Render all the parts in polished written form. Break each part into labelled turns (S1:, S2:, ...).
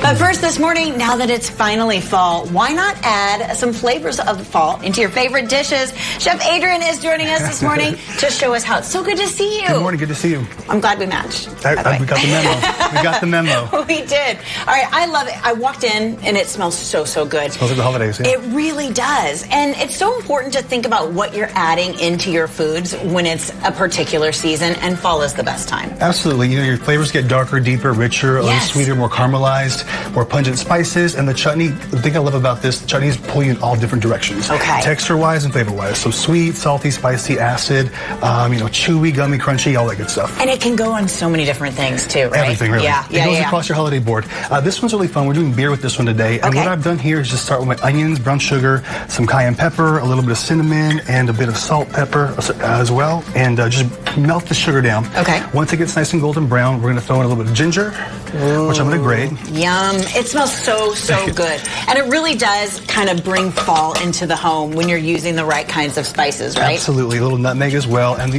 S1: But first this morning, now that it's finally fall, why not add some flavors of fall into your favorite dishes? Chef Adrian is joining us this morning to show us how. It's so good to see you.
S2: Good morning. Good to see you.
S1: I'm glad we matched.
S2: We got the memo. We got the memo.
S1: We did. All right. I love it. I walked in and it smells so good.
S2: It smells like the holidays. Yeah.
S1: It really does. And it's so important to think about what you're adding into your foods when it's a particular season, and fall is the best time.
S2: Absolutely. You know, your flavors get darker, deeper, richer, a little sweeter, more caramelized, more pungent spices. And the chutney, the thing I love about this, the chutneys pull you in all different directions.
S1: Okay.
S2: Texture-wise and flavor-wise. So sweet, salty, spicy, acid, chewy, gummy, crunchy, all that good stuff.
S1: And it can go on so many different things too, right?
S2: Everything, really.
S1: Yeah.
S2: It goes across your holiday board. This one's really fun. We're doing beer with this one today. And what I've done here is just start with my onions, brown sugar, some cayenne pepper, a little bit of cinnamon, and a bit of salt, pepper as well. And just melt the sugar down. Okay. Once it gets nice and golden brown, we're going to throw in a little bit of ginger, which I'm going to grate.
S1: Yum. It smells so good. And it really does kind of bring fall into the home when you're using the right kinds of spices, right?
S2: Absolutely. A little nutmeg as well, and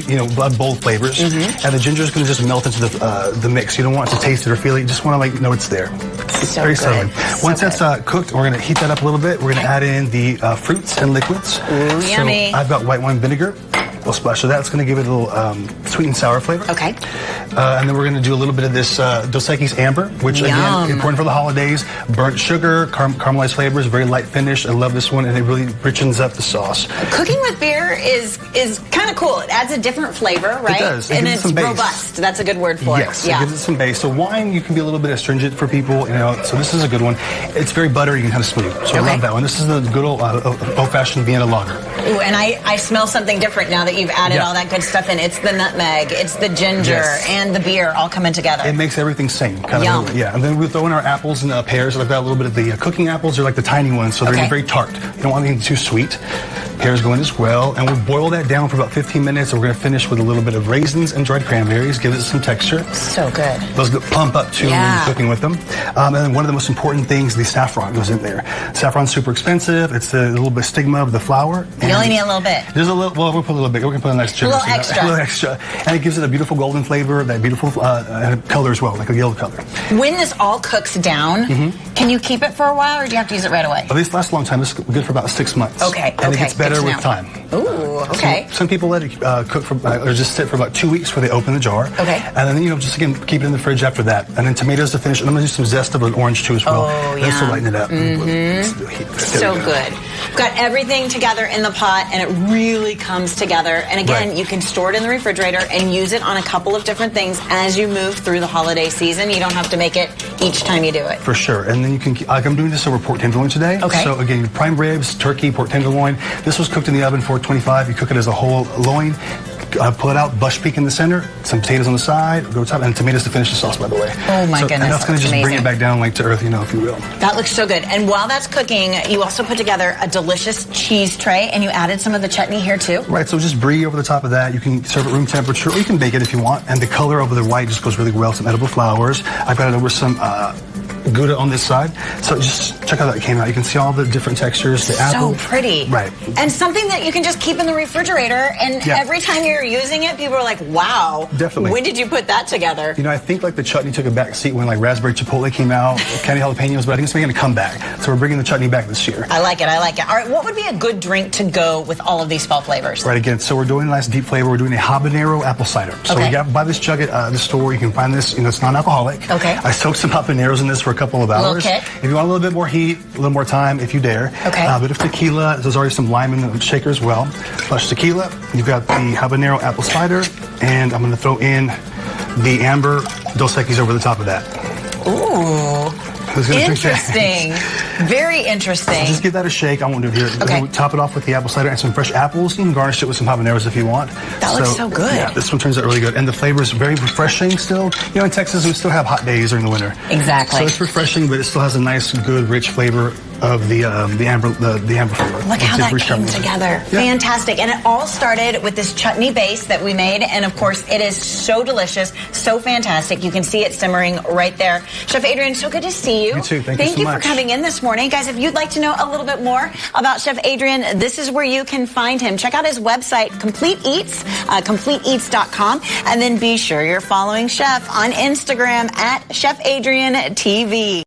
S2: bold flavors. And the ginger is going to just melt into the mix. You don't want to taste it or feel it. You just want to know it's there. It's very southern. Once that's cooked, we're going to heat that up a little bit. We're going to add in the fruits and liquids.
S1: Ooh,
S2: so
S1: yummy.
S2: I've got white wine vinegar. We'll splash of that. It's going to give it a little sweet and sour flavor.
S1: Okay.
S2: And then we're going to do a little bit of this Dos Equis Amber, which again, important for the holidays. Burnt sugar, caramelized flavors, very light finish. I love this one, and it really richens up the sauce.
S1: Cooking with beer is kind of cool. It adds a different flavor, right?
S2: It does.
S1: And it's robust. That's a good word for it.
S2: Yes, it gives it some base. So wine, you can be a little bit astringent for people, so this is a good one. It's very buttery and kind of smooth. So I love that one. This is the good old-fashioned Vienna lager.
S1: Ooh, and I smell something different now that you've added all that good stuff in. It's the nutmeg, it's the ginger, and the beer all coming together.
S2: It makes everything sing. And then we throw in our apples and pears. I've got a little bit of the cooking apples. They're like the tiny ones, so they're very tart. You don't want anything too sweet. Pears go in as well, and we'll boil that down for about 15 minutes, and we're going to finish with a little bit of raisins and dried cranberries, give it some texture.
S1: So good.
S2: Those pump up too when you're cooking with them. And then one of the most important things, the saffron goes in there. Saffron's super expensive. It's a little bit stigma of the flour.
S1: You only need a little bit.
S2: There's a little, well, we'll put a little bit. We're going to put a nice sugar.
S1: A little extra.
S2: A little extra. And it gives it a beautiful golden flavor, that beautiful color as well, like a yellow color.
S1: When this all cooks down, can you keep it for a while, or do you have to use it right away?
S2: This lasts a long time. This is good for about 6 months.
S1: Okay.
S2: And it gets better with time.
S1: Ooh, okay.
S2: Some people let it cook for, or just sit for about 2 weeks before they open the jar. Okay. And then, just again, keep it in the fridge after that. And then tomatoes to finish. And I'm going to do some zest of an orange too as well.
S1: Oh, yeah.
S2: Just to lighten it up.
S1: So good. We've got everything together in the pot, and it really comes together. And again, you can store it in the refrigerator and use it on a couple of different things as you move through the holiday season. You don't have to make it each time you do it.
S2: For sure. And then you can, like I'm doing this over pork tenderloin today. Okay. So again, prime ribs, turkey, pork tenderloin. This was cooked in the oven for 425. You cook it as a whole loin. Pull it out, bush peak in the center, some potatoes on the side, go top, and tomatoes to finish the sauce, by the way.
S1: Oh my goodness,
S2: and that's going to just bring it back down to earth, if you will.
S1: That looks so good. And while that's cooking, you also put together a delicious cheese tray, and you added some of the chutney here too. Right,
S2: so just brie over the top of that. You can serve it room temperature, or you can bake it if you want. And the color over the white just goes really well. Some edible flowers. I've got it over some Gouda on this side. So just check how that came out. You can see all the different textures. The apple.
S1: So pretty.
S2: Right.
S1: And something that you can just keep in the refrigerator, and every time you're using it, people are like, wow.
S2: Definitely.
S1: When did you put that together?
S2: I think like the chutney took a back seat when like raspberry chipotle came out, candy jalapenos, but I think it's making a comeback. So we're bringing the chutney back this year.
S1: I like it. I like it. All right, what would be a good drink to go with all of these fall flavors?
S2: Right, again, so we're doing a nice deep flavor. We're doing a habanero apple cider. So we got buy this jug at the store. You can find this, it's non-alcoholic. Okay. I soaked some habaneros in this for a couple of hours. If you want a little bit more heat, a little more time, if you dare. Okay. A bit of tequila. There's already some lime in the shaker as well. Flush tequila. You've got the habanero apple cider, and I'm going to throw in the amber Dos Equis over the top of that.
S1: Ooh. Interesting. Very interesting.
S2: So just give that a shake. I won't do it here.
S1: Okay.
S2: Top it off with the apple cider and some fresh apples. You can garnish it with some habaneros if you want.
S1: That looks so good.
S2: Yeah, this one turns out really good. And the flavor is very refreshing still. In Texas, we still have hot days during the winter.
S1: Exactly.
S2: So it's refreshing, but it still has a nice, good, rich flavor of the amber flavor.
S1: Look how that came together. Yeah. Fantastic. And it all started with this chutney base that we made. And of course, it is so delicious, so fantastic. You can see it simmering right there. Chef Adrian, so good to see you.
S2: You too. Thank you so much.
S1: Thank you for coming in this morning. Guys, if you'd like to know a little bit more about Chef Adrian, this is where you can find him. Check out his website, Complete Eats, CompleteEats.com. And then be sure you're following Chef on Instagram at Chef Adrian TV.